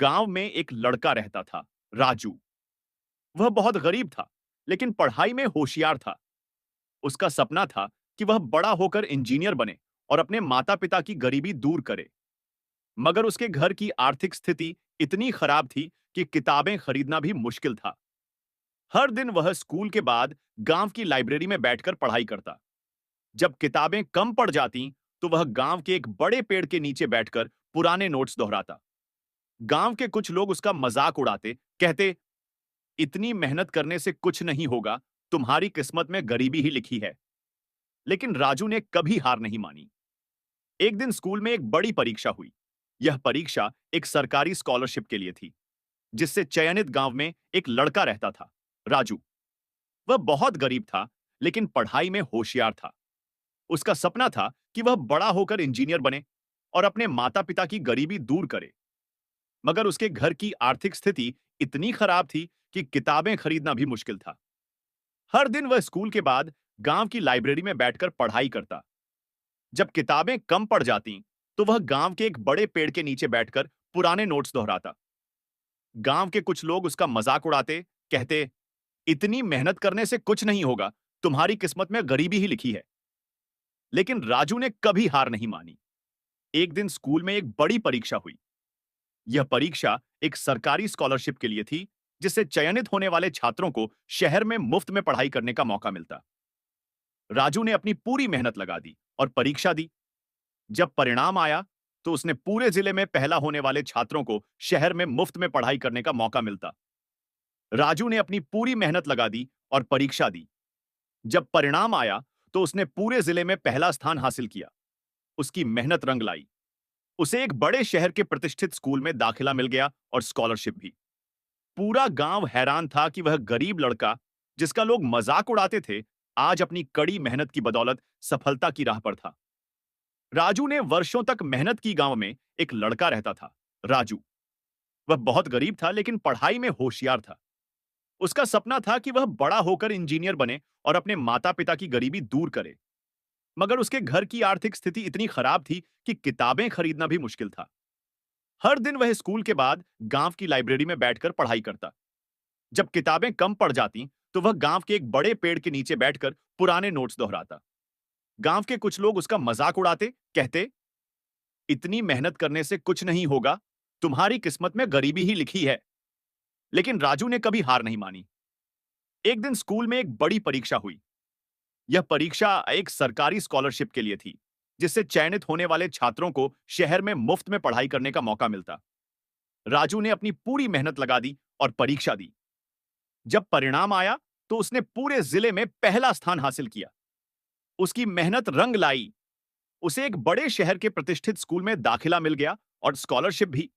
गांव में एक लड़का रहता था, राजू। वह बहुत गरीब था, लेकिन पढ़ाई में होशियार था। उसका सपना था कि वह बड़ा होकर इंजीनियर बने और अपने माता-पिता की गरीबी दूर करे। मगर उसके घर की आर्थिक स्थिति इतनी खराब थी कि किताबें खरीदना भी मुश्किल था। हर दिन वह स्कूल के बाद गांव की लाइब्रेरी में बैठकर पढ़ाई करता। जब किताबें कम पड़ जाती, तो वह गांव के एक बड़े पेड़ के नीचे बैठकर पुराने नोट्स दोहराता। गांव के कुछ लोग उसका मजाक उड़ाते, कहते, इतनी मेहनत करने से कुछ नहीं होगा, तुम्हारी किस्मत में गरीबी ही लिखी है। लेकिन राजू ने कभी हार नहीं मानी। एक दिन स्कूल में एक बड़ी परीक्षा हुई। यह परीक्षा एक सरकारी स्कॉलरशिप के लिए थी, जिससे चयनित गांव में एक लड़का रहता था, राजू। वह बहुत गरीब था, लेकिन पढ़ाई में होशियार था। उसका सपना था कि वह बड़ा होकर इंजीनियर बने और अपने माता पिता की गरीबी दूर करे। मगर उसके घर की आर्थिक स्थिति इतनी खराब थी कि किताबें खरीदना भी मुश्किल था। हर दिन वह स्कूल के बाद गांव की लाइब्रेरी में बैठकर पढ़ाई करता। जब किताबें कम पड़ जातीं, तो वह गांव के एक बड़े पेड़ के नीचे बैठकर पुराने नोट्स दोहराता। गांव के कुछ लोग उसका मजाक उड़ाते, कहते, इतनी मेहनत करने से कुछ नहीं होगा, तुम्हारी किस्मत में गरीबी ही लिखी है। लेकिन राजू ने कभी हार नहीं मानी। एक दिन स्कूल में एक बड़ी परीक्षा हुई। यह परीक्षा एक सरकारी स्कॉलरशिप के लिए थी, जिससे चयनित होने वाले छात्रों को शहर में मुफ्त में पढ़ाई करने का मौका मिलता। राजू ने अपनी पूरी मेहनत लगा दी और परीक्षा दी। जब परिणाम आया, तो उसने पूरे जिले में पहला होने वाले छात्रों को शहर में मुफ्त में पढ़ाई करने का मौका मिलता। राजू ने अपनी पूरी मेहनत लगा दी और परीक्षा दी। जब परिणाम आया, तो उसने पूरे जिले में पहला स्थान हासिल किया। उसकी मेहनत रंग लाई। उसे एक बड़े शहर के प्रतिष्ठित स्कूल में दाखिला मिल गया और स्कॉलरशिप भी। पूरा गांव हैरान था कि वह गरीब लड़का, जिसका लोग मजाक उड़ाते थे, आज अपनी कड़ी मेहनत की बदौलत सफलता की राह पर था। राजू ने वर्षों तक मेहनत की। गांव में एक लड़का रहता था, राजू। वह बहुत गरीब था, लेकिन पढ़ाई में होशियार था। उसका सपना था कि वह बड़ा होकर इंजीनियर बने और अपने माता पिता की गरीबी दूर करे। मगर उसके घर की आर्थिक स्थिति इतनी खराब थी कि किताबें खरीदना भी मुश्किल था। हर दिन वह स्कूल के बाद गांव की लाइब्रेरी में बैठकर पढ़ाई करता। जब किताबें कम पड़ जाती, तो वह गांव के एक बड़े पेड़ के नीचे बैठकर पुराने नोट्स दोहराता। गांव के कुछ लोग उसका मजाक उड़ाते, कहते, इतनी मेहनत करने से कुछ नहीं होगा, तुम्हारी किस्मत में गरीबी ही लिखी है। लेकिन राजू ने कभी हार नहीं मानी। एक दिन स्कूल में एक बड़ी परीक्षा हुई। यह परीक्षा एक सरकारी स्कॉलरशिप के लिए थी, जिससे चयनित होने वाले छात्रों को शहर में मुफ्त में पढ़ाई करने का मौका मिलता। राजू ने अपनी पूरी मेहनत लगा दी और परीक्षा दी। जब परिणाम आया, तो उसने पूरे जिले में पहला स्थान हासिल किया। उसकी मेहनत रंग लाई। उसे एक बड़े शहर के प्रतिष्ठित स्कूल में दाखिला मिल गया और स्कॉलरशिप भी।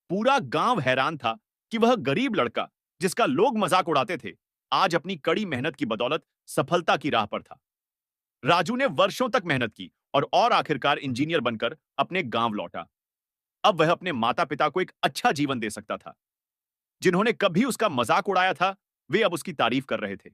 पूरा गांव हैरान था कि वह गरीब लड़का, जिसका लोग मजाक उड़ाते थे, आज अपनी कड़ी मेहनत की बदौलत सफलता की राह पर था। राजू ने वर्षों तक मेहनत की और आखिरकार इंजीनियर बनकर अपने गांव लौटा। अब वह अपने माता पिता को एक अच्छा जीवन दे सकता था। जिन्होंने कभी उसका मजाक उड़ाया था, वे अब उसकी तारीफ कर रहे थे।